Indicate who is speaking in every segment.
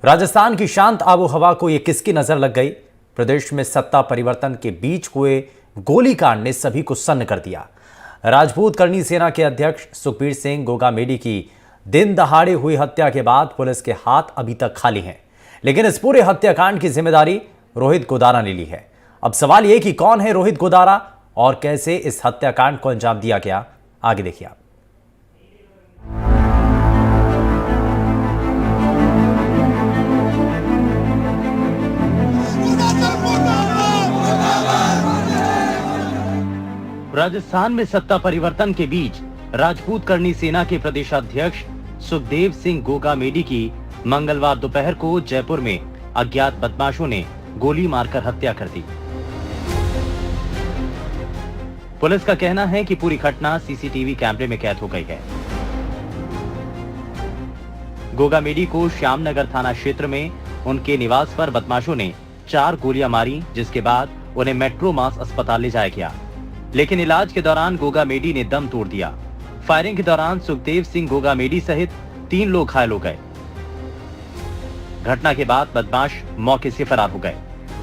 Speaker 1: राजस्थान की शांत आबोहवा को यह किसकी नजर लग गई? प्रदेश में सत्ता परिवर्तन के बीच हुए गोलीकांड ने सभी को सन्न कर दिया। राजपूत करनी सेना के अध्यक्ष सुखबीर सिंह गोगामेडी की दिन दहाड़े हुई हत्या के बाद पुलिस के हाथ अभी तक खाली हैं, लेकिन इस पूरे हत्याकांड की जिम्मेदारी रोहित गोदारा ने ली है। अब सवाल यह कि कौन है रोहित गोदारा और कैसे इस हत्याकांड को अंजाम दिया गया, आगे देखिए आप।
Speaker 2: राजस्थान में सत्ता परिवर्तन के बीच राजपूत करनी सेना के प्रदेशाध्यक्ष सुखदेव सिंह गोगामेडी की मंगलवार दोपहर को जयपुर में अज्ञात बदमाशों ने गोली मारकर हत्या कर दी। पुलिस का कहना है कि पूरी घटना सीसीटीवी कैमरे में कैद हो गई है। गोगामेडी को श्यामनगर थाना क्षेत्र में उनके निवास पर बदमाशों ने 4 गोलियां मारी, जिसके बाद उन्हें मेट्रो मास अस्पताल ले जाया गया, लेकिन इलाज के दौरान गोगामेडी ने दम तोड़ दिया। फायरिंग के दौरान सुखदेव सिंह गोगामेडी सहित 3 लोग घायल हो गए। घटना के बाद बदमाश मौके से फरार हो गए।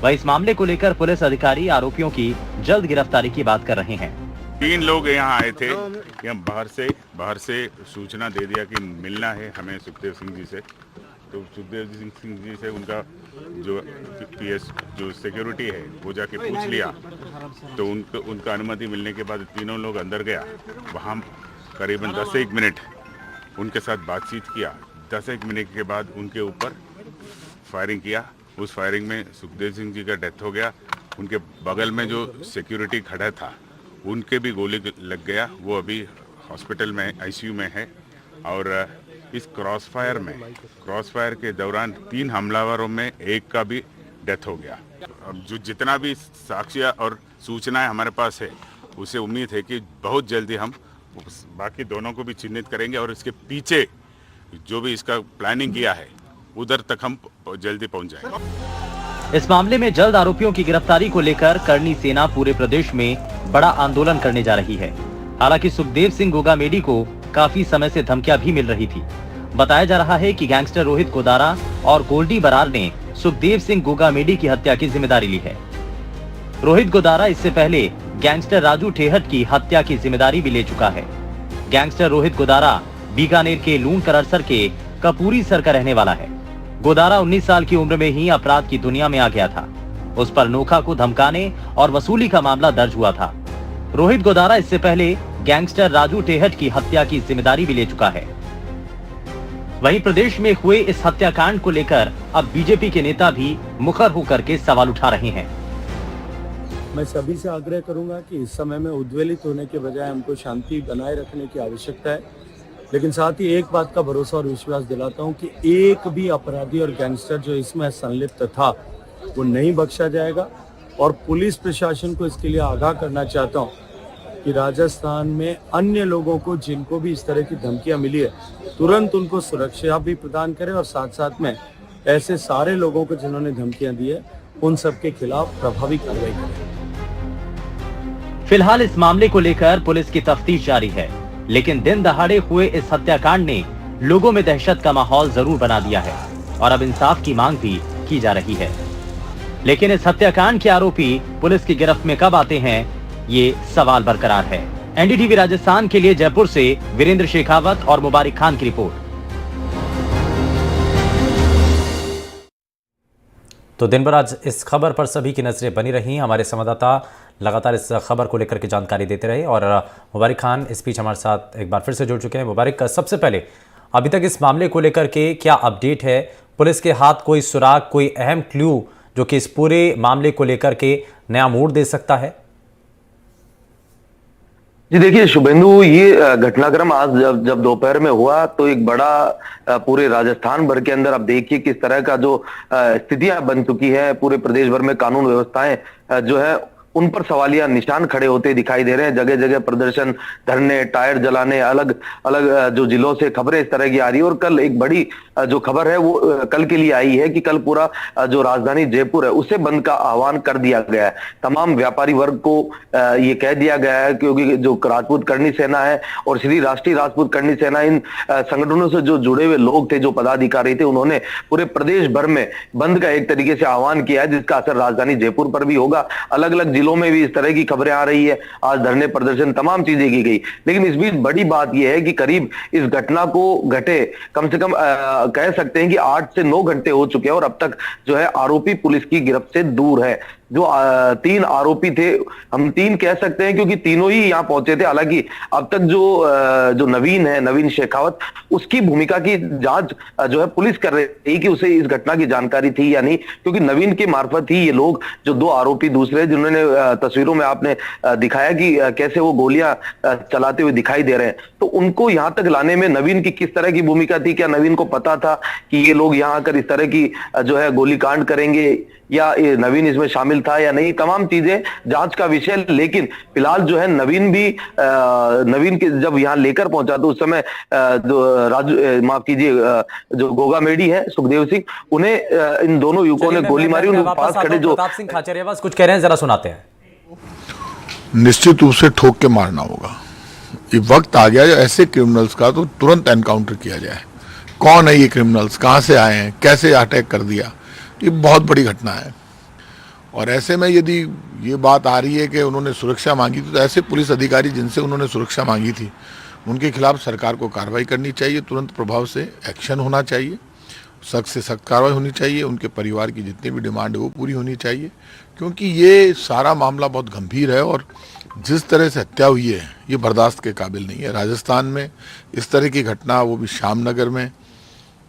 Speaker 2: वह इस मामले को लेकर पुलिस अधिकारी आरोपियों की जल्द गिरफ्तारी की बात कर रहे हैं।
Speaker 3: 3 लोग यहाँ आए थे, यहाँ बाहर से सूचना दे दिया कि मिलना है हमें सुखदेव सिंह जी से। तो सुखदेव सिंह जी से उनका जो पीएस जो सिक्योरिटी है वो जाके पूछ लिया, तो उनका अनुमति मिलने के बाद तीनों लोग अंदर गया। वहाँ करीबन 10-1 मिनट उनके साथ बातचीत किया। 10-1 मिनट के बाद उनके ऊपर फायरिंग किया। उस फायरिंग में सुखदेव सिंह जी का डेथ हो गया। उनके बगल में जो सिक्योरिटी खड़ा था उनके भी गोली लग गया। वो अभी हॉस्पिटल में आईसीयू में है। और इस क्रॉसफायर के दौरान 3 हमलावरों में एक का भी डेथ हो गया। अब जो जितना भी साक्ष्य और सूचनाएं हमारे पास है, उसे उम्मीद है कि बहुत जल्दी हम बाकी दोनों को भी चिन्हित करेंगे और इसके पीछे जो भी इसका प्लानिंग किया है उधर तक हम जल्दी पहुंच जाएंगे।
Speaker 2: इस मामले में जल्द आरोपियों की गिरफ्तारी को लेकर करनी सेना पूरे प्रदेश में बड़ा आंदोलन करने जा रही है। हालांकि सुखदेव सिंह गोगामेडी को काफी समय से धमकियां भी मिल रही थी। बताया जा रहा है कि गैंगस्टर रोहित गोदारा और गोल्डी बरार ने सुखदेव सिंह गोगामेडी की हत्या की जिम्मेदारी ली है। रोहित गोदारा इससे पहले गैंगस्टर राजू ठेहट की हत्या की जिम्मेदारी भी ले चुका है। गैंगस्टर रोहित गोदारा बीकानेर के लूण करसर के कपूरी सर का रहने वाला है। गोदारा 19 साल की उम्र में ही अपराध की दुनिया में आ गया था। उस पर नोखा को धमकाने और वसूली का मामला दर्ज हुआ था। रोहित गोदारा इससे पहले गैंगस्टर राजू ठेहट की हत्या की जिम्मेदारी भी ले चुका है। वहीं प्रदेश में हुए इस हत्याकांड को लेकर अब बीजेपी के नेता भी मुखर होकर के सवाल उठा रहे हैं।
Speaker 4: मैं सभी से आग्रह करूंगा कि इस समय में उद्वेलित होने के बजाय हमको शांति बनाए रखने की आवश्यकता है, लेकिन साथ ही एक बात का भरोसा और विश्वास दिलाता हूं कि एक भी अपराधी और गैंगस्टर जो इसमें संलिप्त था वो नहीं बख्शा जाएगा। और पुलिस प्रशासन को इसके लिए आगाह करना चाहता हूं कि राजस्थान में अन्य लोगों को जिनको भी इस तरह की धमकियां मिली है, तुरंत उनको सुरक्षा भी प्रदान करें और साथ साथ में ऐसे सारे लोगों को जिन्होंने धमकियां दी है उन सबके खिलाफ प्रभावी कार्रवाई करें।
Speaker 2: फिलहाल इस मामले को लेकर पुलिस की तफ्तीश जारी है, लेकिन दिन दहाड़े हुए इस हत्याकांड ने लोगों में दहशत का माहौल जरूर बना दिया है और अब इंसाफ की मांग भी की जा रही है। लेकिन इस हत्याकांड के आरोपी पुलिस की गिरफ्त में कब आते हैं, ये सवाल बरकरार है। एनडीटीवी राजस्थान के लिए जयपुर से वीरेंद्र शेखावत और मुबारिक खान की रिपोर्ट।
Speaker 1: तो दिन भर आज इस खबर पर सभी की नजरें बनी रही। हमारे संवाददाता लगातार इस खबर को लेकर के जानकारी देते रहे और मुबारिक खान इस बीच हमारे साथ एक बार फिर से जुड़ चुके हैं। मुबारिक, सबसे पहले अभी तक इस मामले को लेकर के क्या अपडेट है? पुलिस के हाथ कोई सुराग, कोई अहम क्लू जो कि इस पूरे मामले को लेकर के नया मोड़ दे सकता है?
Speaker 5: जी देखिए शुभेंदु, ये घटनाक्रम आज जब दोपहर में हुआ तो एक बड़ा पूरे राजस्थान भर के अंदर आप देखिए किस तरह का जो स्थितियां बन चुकी है। पूरे प्रदेश भर में कानून व्यवस्थाएं जो है उन पर सवालिया निशान खड़े होते दिखाई दे रहे हैं। जगह जगह प्रदर्शन, धरने, टायर जलाने, अलग अलग जो जिलों से खबरें इस तरह की आ रही है। और कल एक बड़ी जो खबर है वो कल के लिए आई है कि कल पूरा जो राजधानी जयपुर है उसे बंद का आह्वान कर दिया गया है। तमाम व्यापारी वर्ग को ये कह दिया गया है, क्योंकि जो राजपूत करनी सेना है और श्री राष्ट्रीय राजपूत करनी सेना, इन संगठनों से जो जुड़े हुए लोग थे, जो पदाधिकारी थे, उन्होंने पूरे प्रदेश भर में बंद का एक तरीके से आह्वान किया है, जिसका असर राजधानी जयपुर पर भी होगा। अलग अलग जिलों में भी इस तरह की खबरें आ रही है। आज धरने, प्रदर्शन, तमाम चीजें की गई। लेकिन इस बीच बड़ी बात यह है कि करीब इस घटना को घटे कम से कम कह सकते हैं कि 8 से 9 घंटे हो चुके हैं और अब तक जो है आरोपी पुलिस की गिरफ्त से दूर है। जो 3 आरोपी थे, हम 3 कह सकते हैं क्योंकि तीनों ही यहां पहुंचे थे। हालांकि अब तक जो नवीन है, नवीन शेखावत, उसकी भूमिका की जांच जो है पुलिस कर रही थी कि उसे इस घटना की जानकारी थी या नहीं, क्योंकि नवीन के मार्फत ही ये लोग, जो 2 आरोपी दूसरे, जिन्होंने तस्वीरों में आपने दिखाया कि कैसे वो गोलियां चलाते हुए दिखाई दे रहे हैं, तो उनको यहां तक लाने में नवीन की किस तरह की भूमिका थी? क्या नवीन को पता था कि ये लोग यहां आकर इस तरह की जो है गोलीकांड करेंगे, या नवीन इसमें शामिल था या नहीं? तमाम चीजें जांच का विषय। लेकिन फिलहाल जो है नवीन के जब यहां लेकर पहुंचा तो उस समय जो माफ कीजिए, जो गोगा मेडी है, सुखदेव सिंह, उन्हें इन दोनों युवकों ने गोली मारी। उनके पास खड़े जो
Speaker 1: प्रताप सिंह खाचरियावास कुछ कह रहे हैं, जरा सुनाते हैं।
Speaker 6: निश्चित रूप से ठोक के मारना होगा। ये वक्त आ गया ऐसे क्रिमिनल्स का तो तुरंत एनकाउंटर किया जाए। कौन है ये क्रिमिनल्स, कहां से आए हैं, कैसे अटैक कर दिया, ये बहुत बड़ी घटना है। और ऐसे में यदि ये बात आ रही है कि उन्होंने सुरक्षा मांगी थी, तो ऐसे पुलिस अधिकारी जिनसे उन्होंने सुरक्षा मांगी थी, उनके खिलाफ सरकार को कार्रवाई करनी चाहिए। तुरंत प्रभाव से एक्शन होना चाहिए, सख्त से सख्त कार्रवाई होनी चाहिए। उनके परिवार की जितनी भी डिमांड है वो पूरी होनी चाहिए, क्योंकि ये सारा मामला बहुत गंभीर है और जिस तरह से हत्या हुई है ये बर्दाश्त के काबिल नहीं है। राजस्थान में इस तरह की घटना, वो भी श्यामनगर में,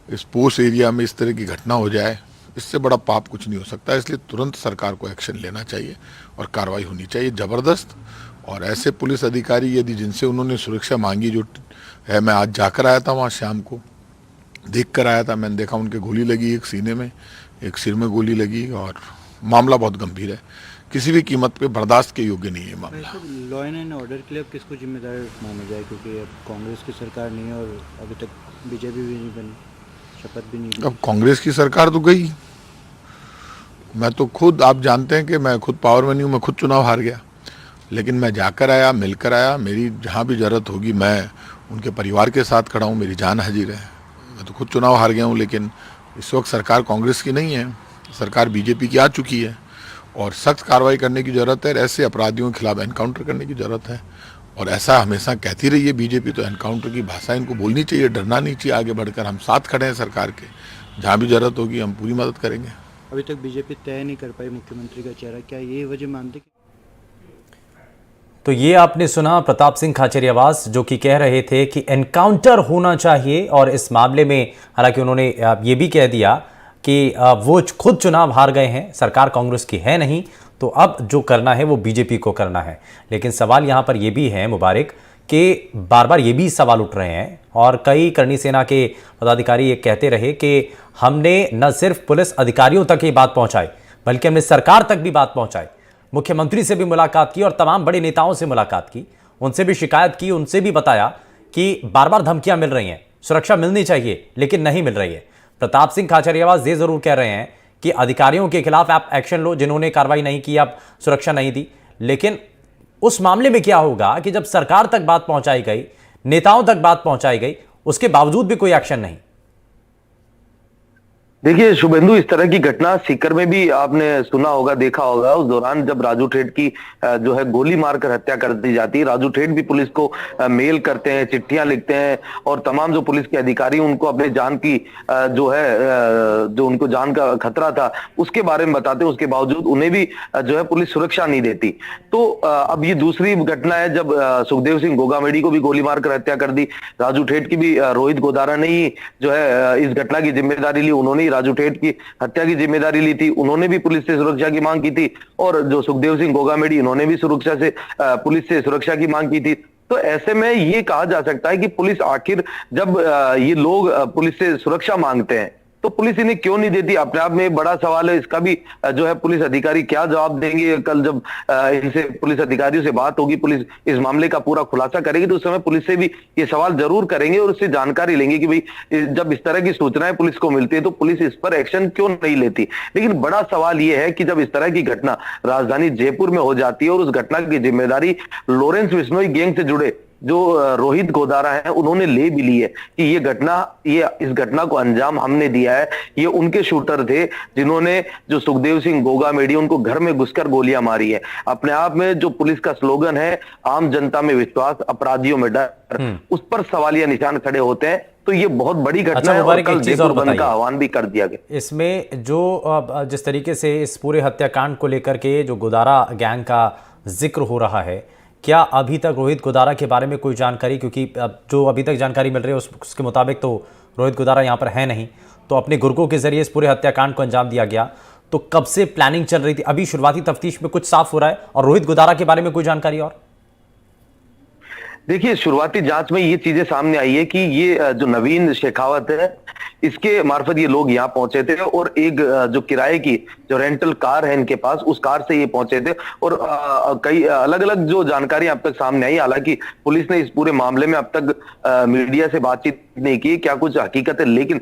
Speaker 6: इस पोस्ट एरिया में इस तरह की घटना हो जाए, इससे बड़ा पाप कुछ नहीं हो सकता। इसलिए तुरंत सरकार को एक्शन लेना चाहिए और कार्रवाई होनी चाहिए ज़बरदस्त। और ऐसे पुलिस अधिकारी यदि जिनसे उन्होंने सुरक्षा मांगी, जो है, मैं आज जाकर आया था वहाँ, शाम को देख कर आया था, मैंने देखा उनके गोली लगी, एक सीने में, एक सिर में गोली लगी, और मामला बहुत गंभीर है। किसी भी कीमत पे बर्दाश्त के योग्य नहीं है मामला।
Speaker 7: लॉ एंड ऑर्डर के लिए अब किसको जिम्मेदार माना जाए, क्योंकि अब कांग्रेस की सरकार नहीं है और अभी तक बीजेपी भी नहीं बनी, शपथ भी नहीं ली।
Speaker 6: अब कांग्रेस की सरकार तो गई। मैं तो खुद, आप जानते हैं कि मैं खुद पावर में नहीं हूँ, मैं खुद चुनाव हार गया, लेकिन मैं जाकर आया, मिलकर आया। मेरी जहाँ भी जरूरत होगी मैं उनके परिवार के साथ खड़ा हूँ, मेरी जान हाजिर है। मैं तो खुद चुनाव हार गया हूँ, लेकिन इस वक्त सरकार कांग्रेस की नहीं है, सरकार बीजेपी की आ चुकी है और सख्त कार्रवाई करने की ज़रूरत है। ऐसे अपराधियों के खिलाफ एनकाउंटर करने की ज़रूरत है और ऐसा हमेशा कहती रही है बीजेपी, तो एनकाउंटर की भाषा इनको बोलनी चाहिए, डरना नहीं चाहिए। आगे बढ़कर हम साथ खड़े हैं सरकार के, जहाँ भी ज़रूरत होगी हम पूरी मदद करेंगे।
Speaker 7: अभी तक बीजेपी तय नहीं कर पाई मुख्यमंत्री का चेहरा, क्या ये वजह मानते?
Speaker 1: तो ये आपने सुना प्रताप सिंह खाचरियावास, जो कि कह रहे थे कि एनकाउंटर होना चाहिए। और इस मामले में हालांकि उन्होंने ये भी कह दिया कि वो खुद चुनाव हार गए हैं, सरकार कांग्रेस की है नहीं, तो अब जो करना है वो बीजेपी को करना है। लेकिन सवाल यहाँ पर ये भी है मुबारक कि बार बार ये भी सवाल उठ रहे हैं और कई करनी सेना के पदाधिकारी ये कहते रहे कि हमने न सिर्फ पुलिस अधिकारियों तक ये बात पहुंचाई, बल्कि हमने सरकार तक भी बात पहुंचाई, मुख्यमंत्री से भी मुलाकात की और तमाम बड़े नेताओं से मुलाकात की, उनसे भी शिकायत की, उनसे भी बताया कि बार बार धमकियां मिल रही हैं, सुरक्षा मिलनी चाहिए लेकिन नहीं मिल रही है। प्रताप सिंह खाचरियावास ये जरूर कह रहे हैं कि अधिकारियों के खिलाफ आप एक्शन लो, जिन्होंने कार्रवाई नहीं की, आप सुरक्षा नहीं दी। लेकिन उस मामले में क्या होगा कि जब सरकार तक बात पहुंचाई गई, नेताओं तक बात पहुंचाई गई, उसके बावजूद भी कोई एक्शन नहीं।
Speaker 5: देखिए शुभेंदु, इस तरह की घटना सीकर में भी आपने सुना होगा, देखा होगा। उस दौरान जब राजू ठेठ की जो है गोली मारकर हत्या कर दी जाती है, राजू ठेठ भी पुलिस को मेल करते हैं, चिट्ठियां लिखते हैं और तमाम जो पुलिस के अधिकारी उनको अपने जान की जो है, जो उनको जान का खतरा था उसके बारे में बताते हैं। उसके बावजूद उन्हें भी जो है पुलिस सुरक्षा नहीं देती। तो अब ये दूसरी घटना है जब सुखदेव सिंह गोगामेडी को भी गोली मारकर हत्या कर दी। राजू ठेठ की भी रोहित गोदारा ने ही जो है इस घटना की जिम्मेदारी ली, उन्होंने राजू ठेठ की हत्या की जिम्मेदारी ली थी, उन्होंने भी पुलिस से सुरक्षा की मांग की थी। और जो सुखदेव सिंह गोगामेडी, इन्होंने भी सुरक्षा से पुलिस से सुरक्षा की मांग की थी। तो ऐसे में ये कहा जा सकता है कि पुलिस आखिर जब ये लोग पुलिस से सुरक्षा मांगते हैं तो पुलिस इन्हें क्यों नहीं देती, अपने आप में बड़ा सवाल है। इसका भी जो है पुलिस अधिकारी क्या जवाब देंगे। कल जब इनसे पुलिस अधिकारियों से बात होगी, पुलिस इस मामले का पूरा खुलासा करेगी, तो उस समय पुलिस से भी ये सवाल जरूर करेंगे और उससे जानकारी लेंगे कि भाई जब इस तरह की सूचनाएं पुलिस को मिलती है तो पुलिस इस पर एक्शन क्यों नहीं लेती। लेकिन बड़ा सवाल ये है कि जब इस तरह की घटना राजधानी जयपुर में हो जाती है और उस घटना की जिम्मेदारी लॉरेंस बिश्नोई गैंग से जुड़े जो रोहित गोदारा है उन्होंने ले भी ली है कि ये इस घटना को अंजाम हमने दिया है, ये उनके शूटर थे जिन्होंने जो सुखदेव सिंह गोगामेडी उनको घर में घुसकर गोलियां मारी है। अपने आप में जो पुलिस का स्लोगन है आम जनता में विश्वास, अपराधियों में डर, उस पर सवालिया निशान खड़े होते हैं। तो ये बहुत बड़ी घटना है और कल जयपुर बंद का आह्वान भी कर दिया गया।
Speaker 1: इसमें जो जिस तरीके से इस पूरे हत्याकांड को लेकर के जो गोदारा गैंग का जिक्र हो रहा है, क्या अभी तक रोहित गोदारा के बारे में कोई जानकारी, क्योंकि जो अभी तक जानकारी मिल रही है उसके मुताबिक तो रोहित गोदारा यहाँ पर है नहीं, तो अपने गुर्गों के जरिए इस पूरे हत्याकांड को अंजाम दिया गया, तो कब से प्लानिंग चल रही थी? अभी शुरुआती तफ्तीश में कुछ साफ हो रहा है, और रोहित गोदारा के बारे में कोई जानकारी? और
Speaker 5: देखिए, शुरुआती जांच में ये चीजें सामने आई है कि ये जो नवीन शेखावत है इसके मार्फत ये लोग यहाँ पहुंचे थे और एक जो किराए की जो रेंटल कार है इनके पास, उस कार से ये पहुंचे थे और कई अलग अलग जो जानकारी अब तक सामने आई। हालांकि पुलिस ने इस पूरे मामले में अब तक मीडिया से बातचीत नहीं की, क्या कुछ हकीकत है, लेकिन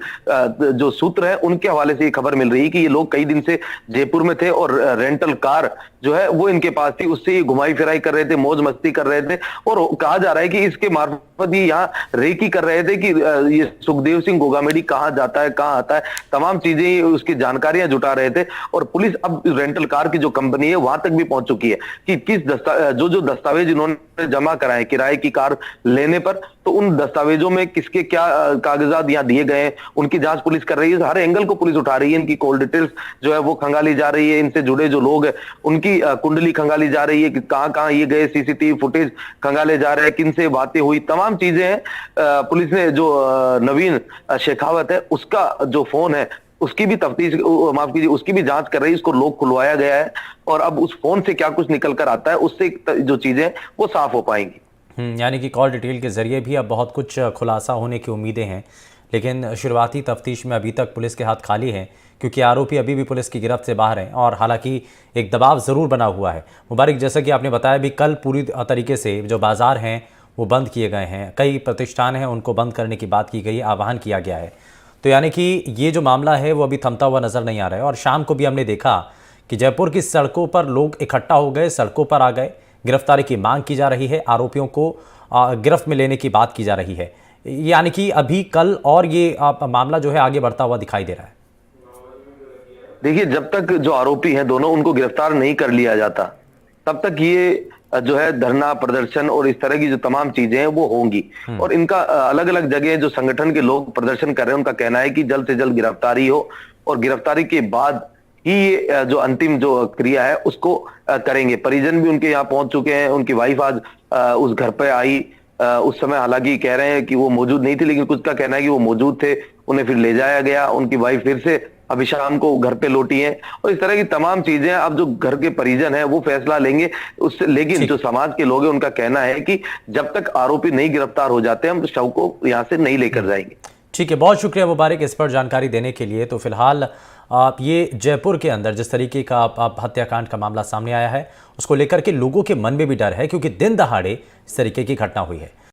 Speaker 5: जो सूत्र है उनके हवाले से ये खबर मिल रही है कि ये लोग कई दिन से जयपुर में थे और रेंटल कार जो है वो इनके पास थी, उससे ये घुमाई फिराई कर रहे थे, मौज मस्ती कर रहे थे और कहा जा रहा है कि इसके मार्फत ये यहाँ रेकी कर रहे थे कि ये सुखदेव सिंह गोगामेडी कहाँ जाता है, कहाँ आता है, तमाम चीजें उसकी जानकारियां जुटा रहे थे। और पुलिस अब रेंटल कार की जो कंपनी है वहां तक भी पहुंच चुकी है कि किस जो दस्तावेज इन्होंने जमा कराए किराए की कार लेने पर, तो उन दस्तावेजों में किसके क्या कागजात यहाँ दिए गए हैं उनकी जांच पुलिस कर रही है। हर एंगल को पुलिस उठा रही है, इनकी कॉल डिटेल्स जो है वो खंगाली जा रही है, इनसे जुड़े जो लोग हैं उनकी कुंडली खंगाली जा रही है कि कहाँ कहाँ ये गए, सीसीटीवी फुटेज खंगाले जा रहे हैं, किन से बातें हुई, तमाम चीजें हैं। पुलिस ने जो नवीन शेखावत है उसका जो फोन है उसकी भी तफ्तीश, माफ कीजिए, उसकी भी जांच कर रही है, इसको लोग खुलवाया गया है और अब उस फोन से क्या कुछ निकल कर आता है उससे जो चीजें वो साफ हो पाएंगी।
Speaker 1: यानी कि कॉल डिटेल के जरिए भी अब बहुत कुछ खुलासा होने की उम्मीदें हैं, लेकिन शुरुआती तफ्तीश में अभी तक पुलिस के हाथ खाली हैं क्योंकि आरोपी अभी भी पुलिस की गिरफ्त से बाहर हैं और हालांकि एक दबाव ज़रूर बना हुआ है। मुबारक, जैसा कि आपने बताया भी, कल पूरी तरीके से जो बाज़ार हैं वो बंद किए गए हैं, कई प्रतिष्ठान हैं उनको बंद करने की बात की गई, आह्वान किया गया है। तो यानी कि ये जो मामला है वो अभी थमता हुआ नज़र नहीं आ रहा है। और शाम को भी हमने देखा कि जयपुर की सड़कों पर लोग इकट्ठा हो गए, सड़कों पर आ गए, गिरफ्तारी की मांग की जा रही है, आरोपियों को गिरफ्त में लेने की बात की जा रही है। यानी कि अभी कल और ये मामला जो है आगे बढ़ता हुआ दिखाई दे रहा है।
Speaker 5: देखिए, जब तक जो आरोपी हैं दोनों उनको गिरफ्तार नहीं कर लिया जाता तब तक ये जो है धरना प्रदर्शन और इस तरह की जो तमाम चीजें हैं वो होंगी। और इनका अलग अलग जगह जो संगठन के लोग प्रदर्शन कर रहे हैं उनका कहना है कि जल्द से जल्द गिरफ्तारी हो और गिरफ्तारी के बाद ही ये जो अंतिम जो क्रिया है उसको करेंगे। परिजन भी उनके यहाँ पहुंच चुके हैं, उनकी वाइफ आज उस घर पे आई, उस समय हालांकि कह रहे हैं कि वो मौजूद नहीं थी, लेकिन कुछ का कहना है कि वो मौजूद थे, उन्हें फिर ले जाया गया, उनकी वाइफ फिर से अभी शाम को घर पे लौटी है और इस तरह की तमाम चीजें। अब जो घर के परिजन है वो फैसला लेंगे उससे, लेकिन जो समाज के लोग हैं उनका कहना है कि जब तक आरोपी नहीं गिरफ्तार हो जाते हम शव को यहाँ से नहीं लेकर जाएंगे।
Speaker 1: ठीक है, बहुत शुक्रिया मुबारक इस पर जानकारी देने के लिए। तो फिलहाल ये जयपुर के अंदर जिस तरीके का हत्याकांड का मामला सामने आया है उसको लेकर के लोगों के मन में भी डर है क्योंकि दिन दहाड़े इस तरीके की घटना हुई है।